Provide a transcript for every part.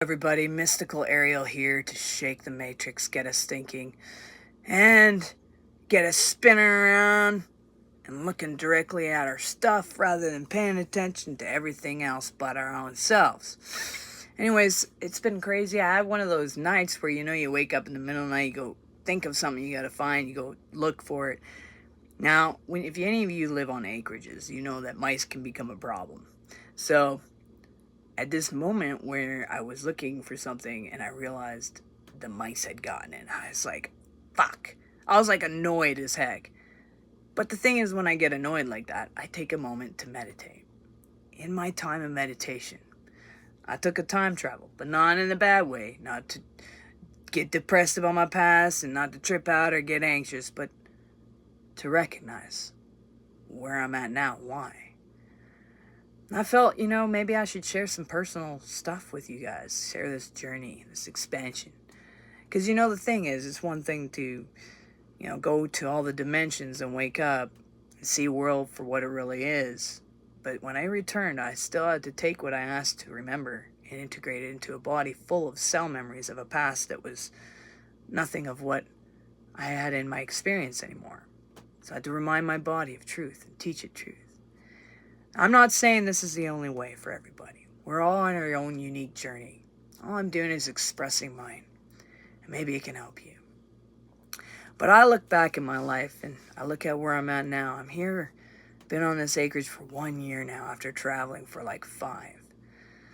Everybody, Mystical Ariel here to shake the matrix, get us thinking, and get us spinning around and looking directly at our stuff rather than paying attention to everything else but our own selves. Anyways, it's been crazy. I had one of those nights where you wake up in the middle of the night, you go think of something you gotta find, you go look for it. Now, if any of you live on acreages, you know that mice can become a problem. So at this moment where I was looking for something and I realized the mice had gotten it, I was like, fuck. I was like annoyed as heck. But the thing is, when I get annoyed like that, I take a moment to meditate. In my time of meditation, I took a time travel, but not in a bad way, not to get depressed about my past and not to trip out or get anxious, but to recognize where I'm at now, why. I felt, maybe I should share some personal stuff with you guys. Share this journey, this expansion. Because, the thing is, it's one thing to, go to all the dimensions and wake up and see the world for what it really is. But when I returned, I still had to take what I asked to remember and integrate it into a body full of cell memories of a past that was nothing of what I had in my experience anymore. So I had to remind my body of truth and teach it truth. I'm not saying this is the only way for everybody. We're all on our own unique journey. All I'm doing is expressing mine. And maybe it can help you. But I look back in my life and I look at where I'm at now. I'm here, been on this acreage for 1 year now after traveling for like 5.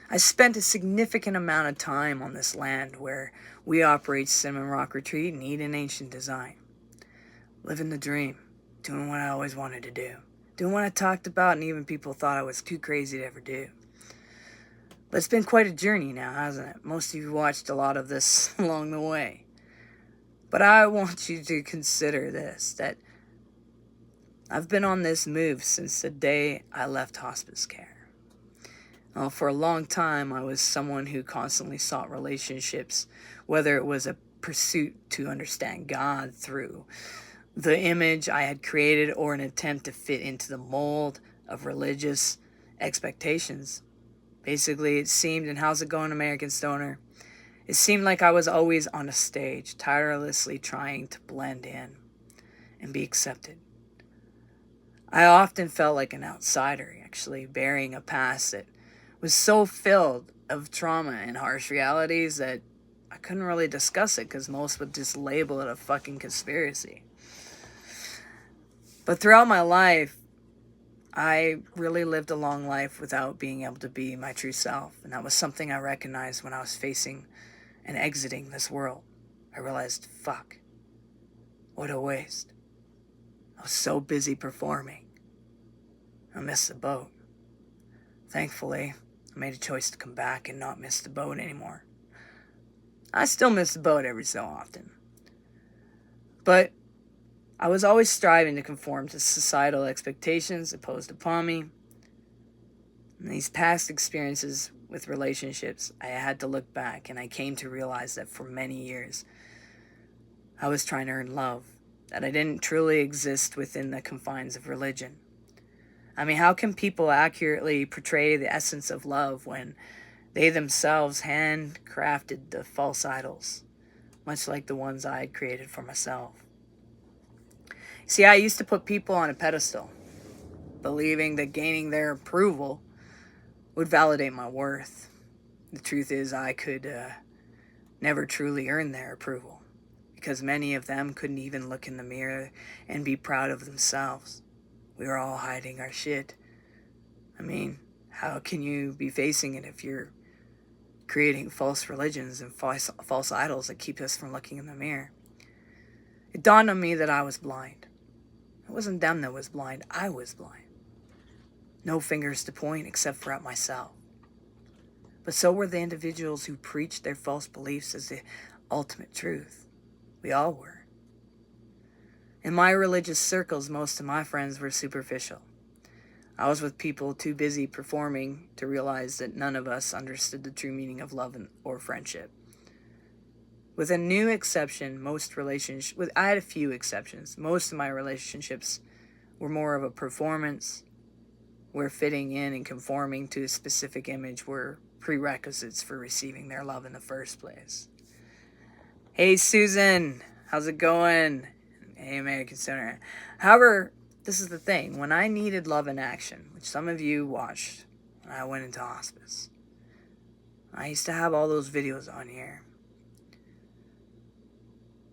I spent a significant amount of time on this land where we operate Cinnamon Rock Retreat and Eden Ancient Design. Living the dream, doing what I always wanted to do. Doing what I talked about and even people thought I was too crazy to ever do. But it's been quite a journey now, hasn't it? Most of you watched a lot of this along the way. But I want you to consider this, that I've been on this move since the day I left hospice care. Well, for a long time, I was someone who constantly sought relationships, whether it was a pursuit to understand God through the image I had created or an attempt to fit into the mold of religious expectations. Basically, it seemed, and how's it going, American Stoner? It seemed like I was always on a stage, tirelessly trying to blend in and be accepted. I often felt like an outsider, actually, bearing a past that was so filled of trauma and harsh realities that I couldn't really discuss it because most would just label it a fucking conspiracy. But throughout my life, I really lived a long life without being able to be my true self. And that was something I recognized when I was facing and exiting this world. I realized, fuck, what a waste. I was so busy performing. I missed the boat. Thankfully, I made a choice to come back and not miss the boat anymore. I still miss the boat every so often. But I was always striving to conform to societal expectations imposed upon me. And these past experiences with relationships, I had to look back and I came to realize that for many years, I was trying to earn love, that I didn't truly exist within the confines of religion. I mean, how can people accurately portray the essence of love when they themselves handcrafted the false idols, much like the ones I had created for myself? See, I used to put people on a pedestal, believing that gaining their approval would validate my worth. The truth is, I could never truly earn their approval, because many of them couldn't even look in the mirror and be proud of themselves. We were all hiding our shit. I mean, how can you be facing it if you're creating false religions and false idols that keep us from looking in the mirror? It dawned on me that I was blind. It wasn't them that was blind, I was blind. No fingers to point except for at myself. But so were the individuals who preached their false beliefs as the ultimate truth. We all were. In my religious circles, most of my friends were superficial. I was with people too busy performing to realize that none of us understood the true meaning of love or friendship. With a new exception, I had a few exceptions. Most of my relationships were more of a performance, where fitting in and conforming to a specific image were prerequisites for receiving their love in the first place. Hey, Susan, how's it going? Hey, American Stoner. However, this is the thing. When I needed love in action, which some of you watched when I went into hospice, I used to have all those videos on here.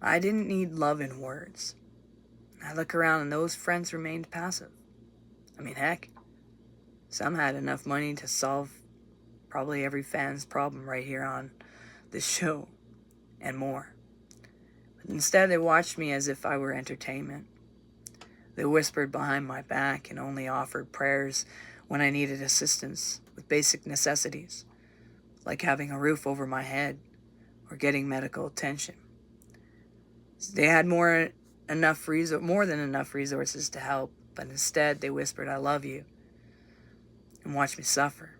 I didn't need love in words. I look around and those friends remained passive. I mean, heck, some had enough money to solve probably every fan's problem right here on this show and more. But instead, they watched me as if I were entertainment. They whispered behind my back and only offered prayers when I needed assistance with basic necessities, like having a roof over my head or getting medical attention. They had more than enough resources to help, but instead they whispered, "I love you," and watched me suffer.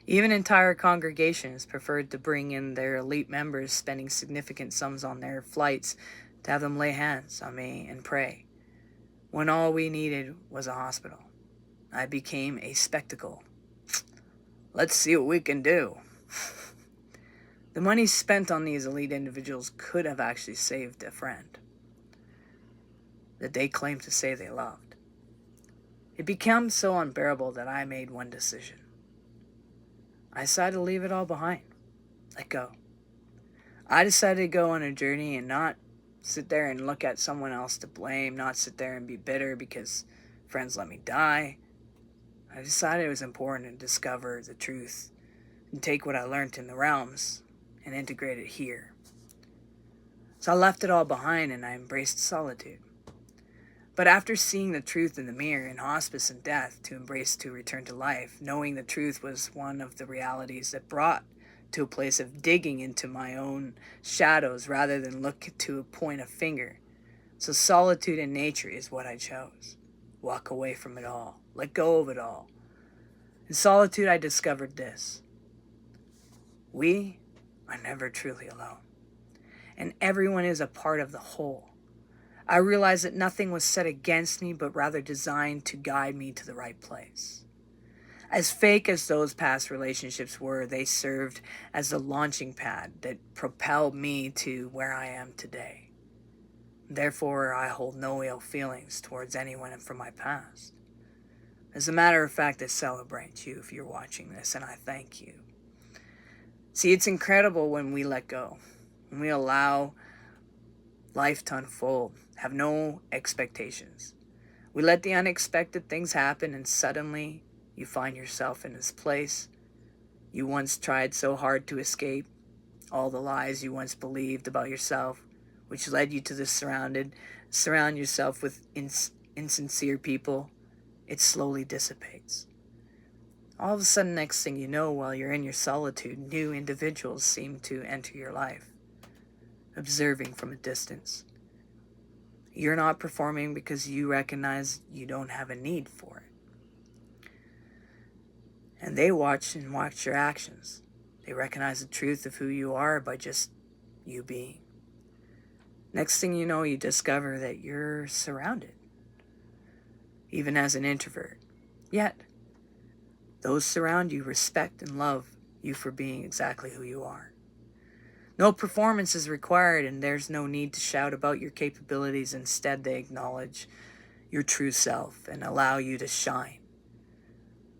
Even entire congregations preferred to bring in their elite members, spending significant sums on their flights to have them lay hands on me and pray, when all we needed was a hospital. I became a spectacle. Let's see what we can do. The money spent on these elite individuals could have actually saved a friend that they claimed to say they loved. It became so unbearable that I made one decision. I decided to leave it all behind. Let go. I decided to go on a journey and not sit there and look at someone else to blame, not sit there and be bitter because friends let me die. I decided it was important to discover the truth and take what I learned in the realms and integrate it here. So I left it all behind and I embraced solitude. But after seeing the truth in the mirror in hospice and death to return to life, knowing the truth was one of the realities that brought to a place of digging into my own shadows rather than look to a point of finger. So solitude in nature is what I chose. Walk away from it all. Let go of it all. In solitude, I discovered this. We are never truly alone. And everyone is a part of the whole. I realized that nothing was set against me, but rather designed to guide me to the right place. As fake as those past relationships were, they served as the launching pad that propelled me to where I am today. Therefore, I hold no ill feelings towards anyone from my past. As a matter of fact, I celebrate you if you're watching this, and I thank you. See, it's incredible when we let go, when we allow life to unfold, have no expectations. We let the unexpected things happen, and suddenly you find yourself in this place you once tried so hard to escape, all the lies you once believed about yourself, which led you to surround yourself with insincere people. It slowly dissipates. All of a sudden, next thing you know, while you're in your solitude, new individuals seem to enter your life, observing from a distance. You're not performing because you recognize you don't have a need for it. And they watch your actions. They recognize the truth of who you are by just you being. Next thing you know, you discover that you're surrounded, even as an introvert. Yet, those surround you respect and love you for being exactly who you are. No performance is required, and there's no need to shout about your capabilities. Instead, they acknowledge your true self and allow you to shine.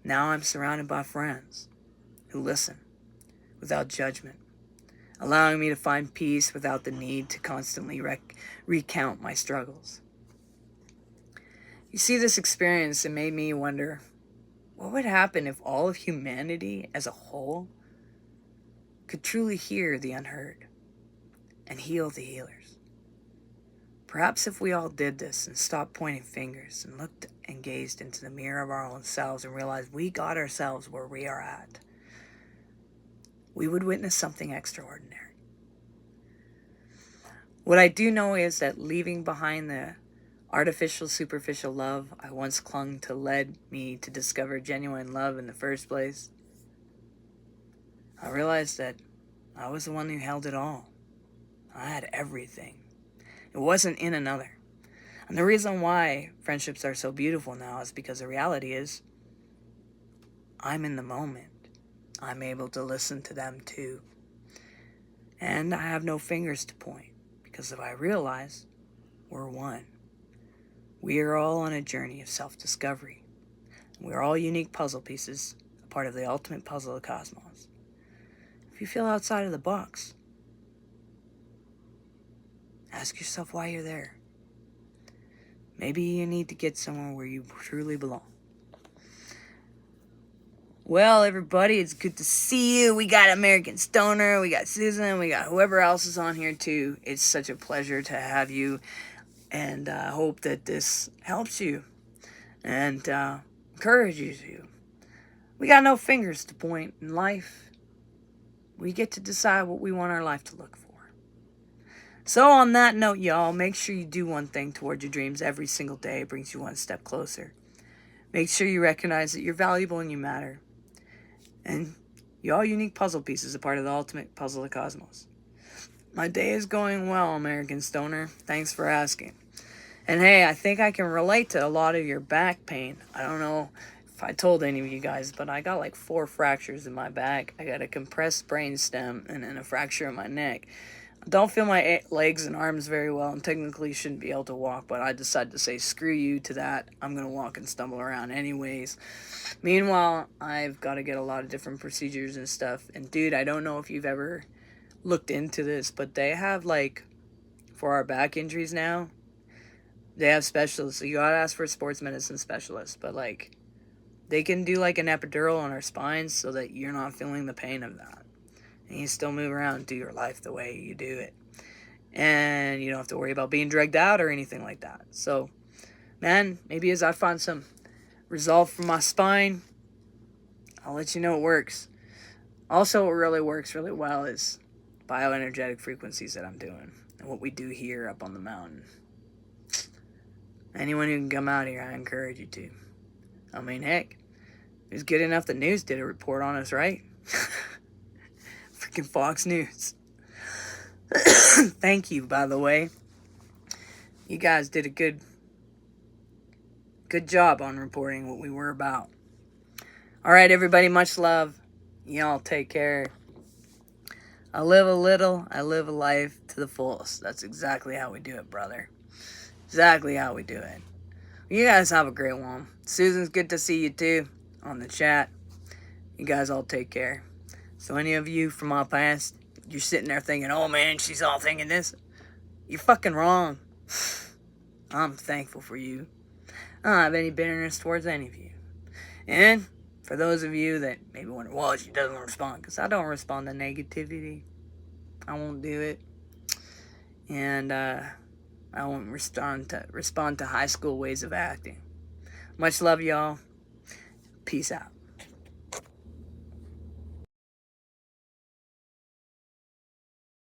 Now I'm surrounded by friends who listen without judgment, allowing me to find peace without the need to constantly recount my struggles. You see, this experience, it made me wonder, what would happen if all of humanity as a whole could truly hear the unheard and heal the healers? Perhaps if we all did this and stopped pointing fingers and looked and gazed into the mirror of our own selves and realized we got ourselves where we are at, we would witness something extraordinary. What I do know is that leaving behind the artificial, superficial love I once clung to led me to discover genuine love in the first place. I realized that I was the one who held it all. I had everything. It wasn't in another. And the reason why friendships are so beautiful now is because the reality is, I'm in the moment. I'm able to listen to them too. And I have no fingers to point, because if I realize we're one, we are all on a journey of self-discovery. We're all unique puzzle pieces, a part of the ultimate puzzle of the cosmos. If you feel outside of the box, ask yourself why you're there. Maybe you need to get somewhere where you truly belong. Well, everybody, it's good to see you. We got American Stoner, we got Susan, we got whoever else is on here too. It's such a pleasure to have you, and I hope that this helps you and encourages you. We got no fingers to point in life. We get to decide what we want our life to look for. So on that note, y'all, make sure you do one thing towards your dreams every single day. It brings you one step closer. Make sure you recognize that you're valuable and you matter. And you're all unique puzzle pieces, a part of the ultimate puzzle of the cosmos. My day is going well, American Stoner. Thanks for asking. And hey, I think I can relate to a lot of your back pain. I don't know if I told any of you guys, but I got like 4 fractures in my back. I got a compressed brain stem and then a fracture in my neck. I don't feel my legs and arms very well, and technically shouldn't be able to walk, but I decided to say screw you to that. I'm going to walk and stumble around anyways. Meanwhile, I've got to get a lot of different procedures and stuff. And dude, I don't know if you've ever looked into this, but they have like, for our back injuries now, they have specialists. So you gotta ask for a sports medicine specialist, but like, they can do like an epidural on our spines so that you're not feeling the pain of that. And you still move around and do your life the way you do it. And you don't have to worry about being dragged out or anything like that. So, man, maybe as I find some resolve for my spine, I'll let you know it works. Also, what really works really well is bioenergetic frequencies that I'm doing and what we do here up on the mountain. Anyone who can come out here, I encourage you to. I mean, heck, it was good enough the news did a report on us, right? Freaking Fox News. Thank you, by the way. You guys did a good job on reporting what we were about. All right, everybody, much love. Y'all take care. I live a little, I live a life to the fullest. That's exactly how we do it, brother. Exactly how we do it. You guys have a great one. Susan's good to see you too on the chat. You guys all take care. So any of you from my past, you're sitting there thinking, oh man, she's all thinking this. You're fucking wrong. I'm thankful for you. I don't have any bitterness towards any of you. And for those of you that maybe wonder, well, she doesn't respond, because I don't respond to negativity. I won't do it. And I won't respond to high school ways of acting. Much love, y'all. Peace out.